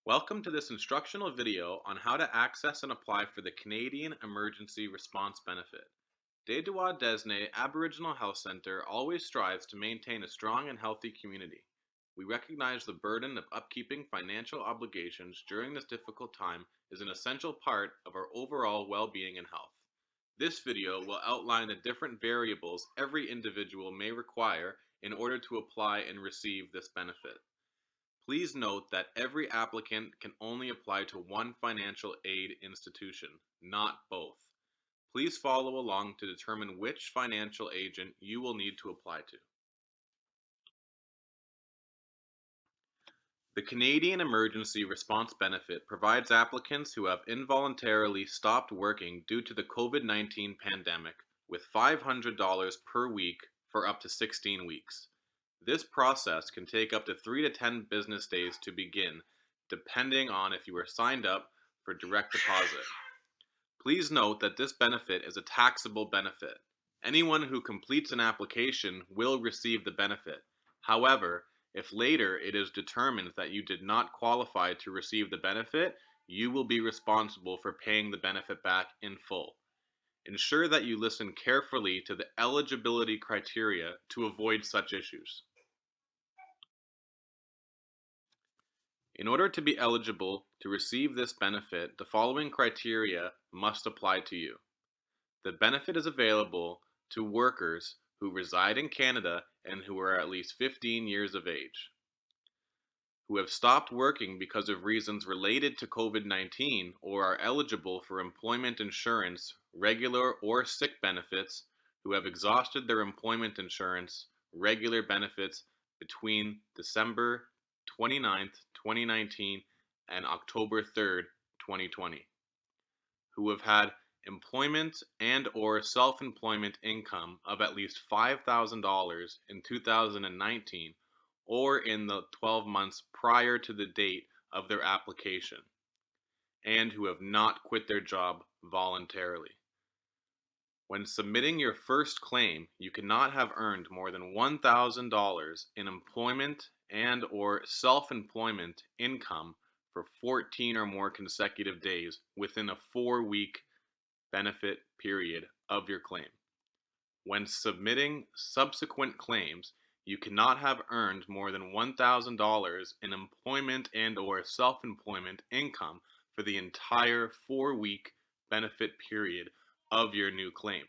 Welcome to this instructional video on how to access and apply for the Canadian Emergency Response Benefit. Des Droits Desne Aboriginal Health Centre always strives to maintain a strong and healthy community. We recognize the burden of upkeeping financial obligations during this difficult time is an essential part of our overall well-being and health. This video will outline the different variables every individual may require in order to apply and receive this benefit. Please note that every applicant can only apply to one financial aid institution, not both. Please follow along to determine which financial agent you will need to apply to. The Canadian Emergency Response Benefit provides applicants who have involuntarily stopped working due to the COVID-19 pandemic with $500 per week for up to 16 weeks. This process can take up to 3 to 10 business days to begin, depending on if you are signed up for direct deposit. Please note that this benefit is a taxable benefit. Anyone who completes an application will receive the benefit. However, if later it is determined that you did not qualify to receive the benefit, you will be responsible for paying the benefit back in full. Ensure that you listen carefully to the eligibility criteria to avoid such issues. In order to be eligible to receive this benefit, the following criteria must apply to you. The benefit is available to workers who reside in Canada and who are at least 15 years of age, who have stopped working because of reasons related to COVID-19 or are eligible for employment insurance, regular or sick benefits, who have exhausted their employment insurance, regular benefits between December 29th, 2019 and October 3rd, 2020, who have had employment and or self-employment income of at least $5,000 in 2019 or in the 12 months prior to the date of their application, and who have not quit their job voluntarily. When submitting your first claim, you cannot have earned more than $1,000 in employment and or self-employment income for 14 or more consecutive days within a 4-week benefit period of your claim. When submitting subsequent claims, you cannot have earned more than $1,000 in employment and or self-employment income for the entire 4-week benefit period of your new claim.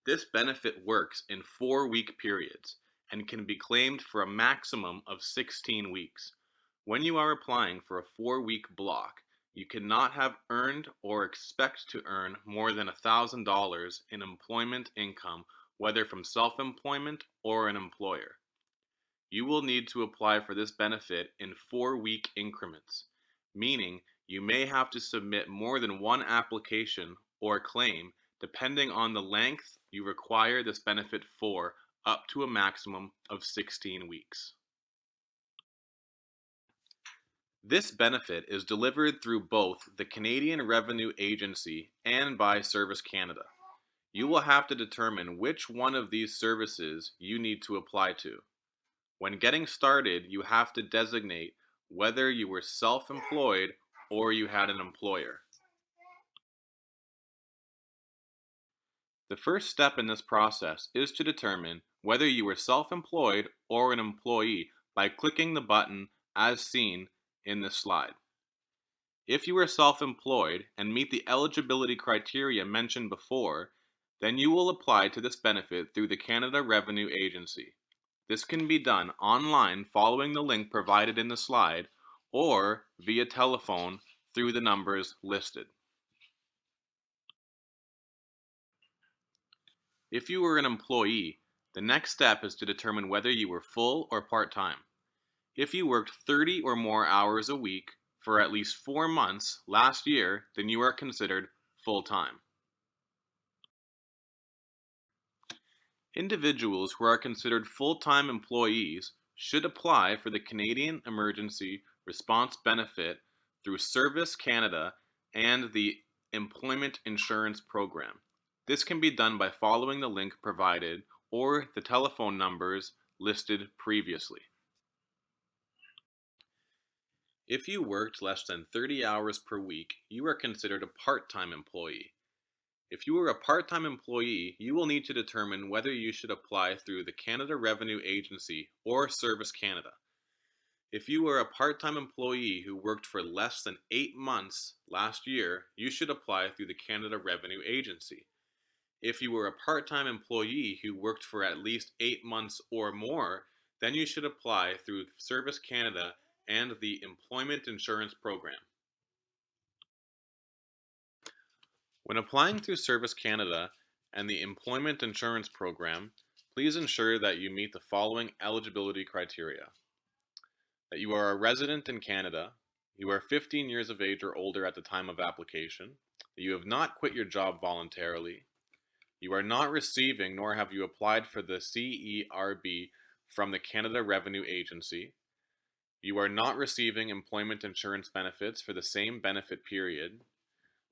This benefit works in 4-week periods and can be claimed for a maximum of 16 weeks. When you are applying for a 4-week block, you cannot have earned or expect to earn more than $1,000 in employment income, whether from self-employment or an employer. You will need to apply for this benefit in 4-week increments, meaning you may have to submit more than one application or claim depending on the length you require this benefit for, up to a maximum of 16 weeks. This benefit is delivered through both the Canadian Revenue Agency and by Service Canada. You will have to determine which one of these services you need to apply to. When getting started, you have to designate whether you were self-employed or you had an employer. The first step in this process is to determine whether you were self-employed or an employee by clicking the button as seen in this slide. If you are self-employed and meet the eligibility criteria mentioned before, then you will apply to this benefit through the Canada Revenue Agency. This can be done online following the link provided in the slide or via telephone through the numbers listed. If you were an employee, the next step is to determine whether you were full or part-time. If you worked 30 or more hours a week for at least 4 months last year, then you are considered full-time. Individuals who are considered full-time employees should apply for the Canadian Emergency Response Benefit through Service Canada and the Employment Insurance Program. This can be done by following the link provided or the telephone numbers listed previously. If you worked less than 30 hours per week, you are considered a part-time employee. If you are a part-time employee, you will need to determine whether you should apply through the Canada Revenue Agency or Service Canada. If you are a part-time employee who worked for less than 8 months last year, you should apply through the Canada Revenue Agency. If you were a part-time employee who worked for at least 8 months or more, then you should apply through Service Canada and the Employment Insurance Program. When applying through Service Canada and the Employment Insurance Program, please ensure that you meet the following eligibility criteria: that you are a resident in Canada, you are 15 years of age or older at the time of application, that you have not quit your job voluntarily, you are not receiving nor have you applied for the CERB from the Canada Revenue Agency, you are not receiving employment insurance benefits for the same benefit period,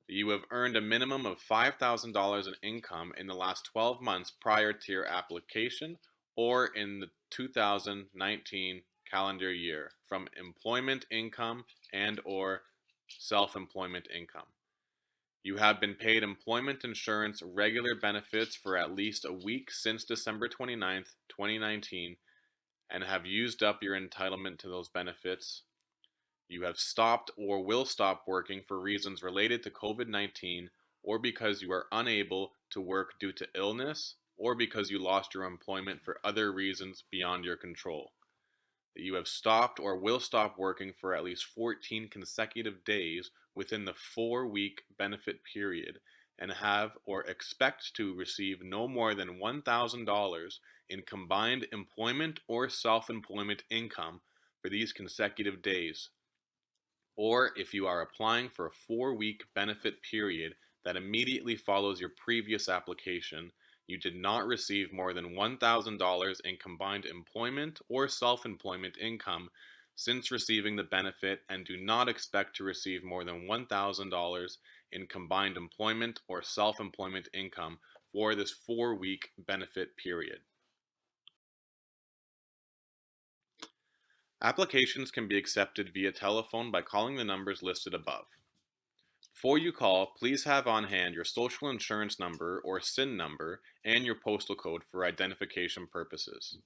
you have earned a minimum of $5,000 in income in the last 12 months prior to your application or in the 2019 calendar year from employment income and or self-employment income. You have been paid employment insurance regular benefits for at least a week since December 29th, 2019 and have used up your entitlement to those benefits. You have stopped or will stop working for reasons related to COVID-19 or because you are unable to work due to illness or because you lost your employment for other reasons beyond your control. That you have stopped or will stop working for at least 14 consecutive days within the 4-week benefit period and have or expect to receive no more than $1,000 in combined employment or self-employment income for these consecutive days. Or if you are applying for a 4-week benefit period that immediately follows your previous application, you did not receive more than $1,000 in combined employment or self-employment income since receiving the benefit and do not expect to receive more than $1,000 in combined employment or self-employment income for this 4-week benefit period. Applications can be accepted via telephone by calling the numbers listed above. Before you call, please have on hand your social insurance number or SIN number and your postal code for identification purposes.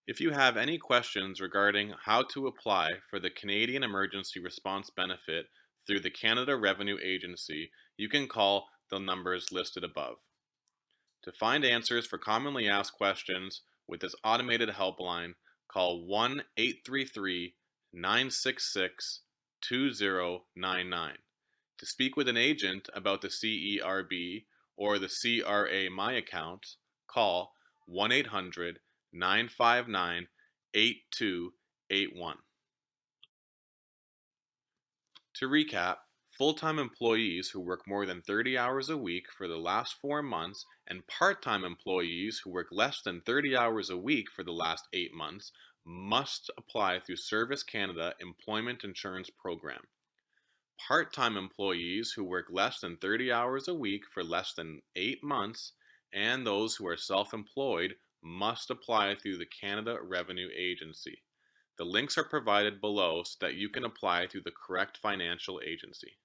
If you have any questions regarding how to apply for the Canadian Emergency Response Benefit through the Canada Revenue Agency, you can call the numbers listed above. To find answers for commonly asked questions with this automated helpline, call 1-833-966-2099. To speak with an agent about the CERB or the CRA My Account, call 1-800-959-8281. To recap, full-time employees who work more than 30 hours a week for the last 4 months and part-time employees who work less than 30 hours a week for the last 8 months must apply through Service Canada Employment Insurance Program. Part-time employees who work less than 30 hours a week for less than 8 months and those who are self-employed must apply through the Canada Revenue Agency. The links are provided below so that you can apply through the correct financial agency.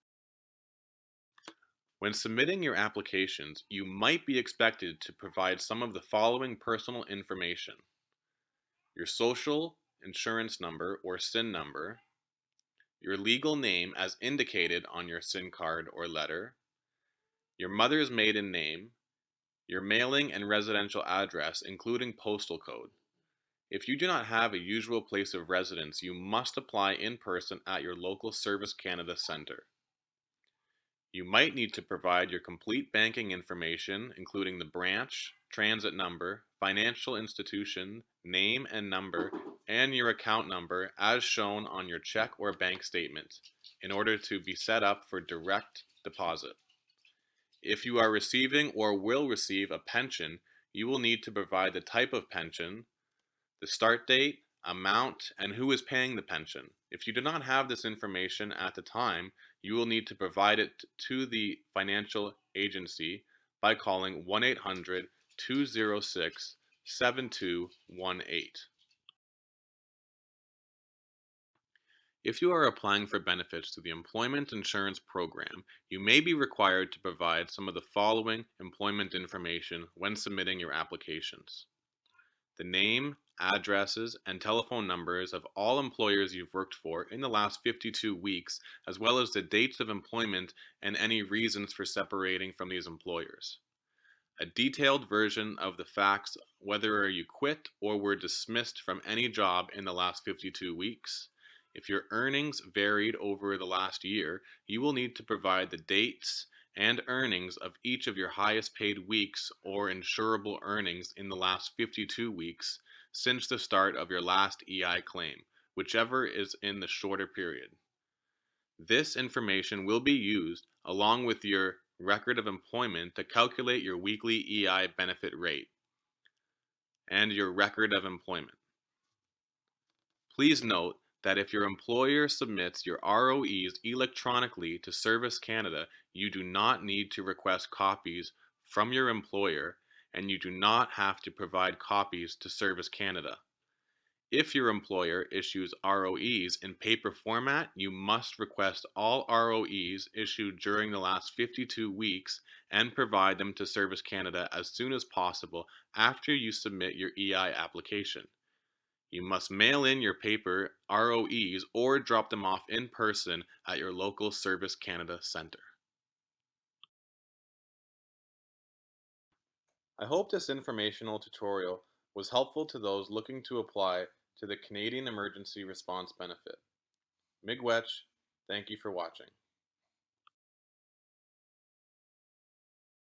When submitting your applications, you might be expected to provide some of the following personal information: your social insurance number or SIN number, your legal name as indicated on your SIN card or letter, your mother's maiden name, your mailing and residential address including postal code. If you do not have a usual place of residence, you must apply in person at your local Service Canada Centre. You might need to provide your complete banking information, including the branch, transit number, financial institution, name and number, and your account number as shown on your check or bank statement, in order to be set up for direct deposit. If you are receiving or will receive a pension, you will need to provide the type of pension, the start date, amount, and who is paying the pension. If you do not have this information at the time, you will need to provide it to the financial agency by calling 1-800-206 7218. If you are applying for benefits to the Employment Insurance Program, you may be required to provide some of the following employment information when submitting your applications: the name, addresses, and telephone numbers of all employers you've worked for in the last 52 weeks, as well as the dates of employment and any reasons for separating from these employers. A detailed version of the facts whether you quit or were dismissed from any job in the last 52 weeks. If your earnings varied over the last year, you will need to provide the dates and earnings of each of your highest paid weeks or insurable earnings in the last 52 weeks since the start of your last EI claim, whichever is in the shorter period. This information will be used along with your record of employment to calculate your weekly EI benefit rate and your record of employment. Please note that if your employer submits your ROEs electronically to Service Canada, you do not need to request copies from your employer, and you do not have to provide copies to Service Canada. If your employer issues ROEs in paper format, you must request all ROEs issued during the last 52 weeks and provide them to Service Canada as soon as possible after you submit your EI application. You must mail in your paper ROEs or drop them off in person at your local Service Canada Centre. I hope this informational tutorial was helpful to those looking to apply to the Canadian Emergency Response Benefit. Miigwech, thank you for watching.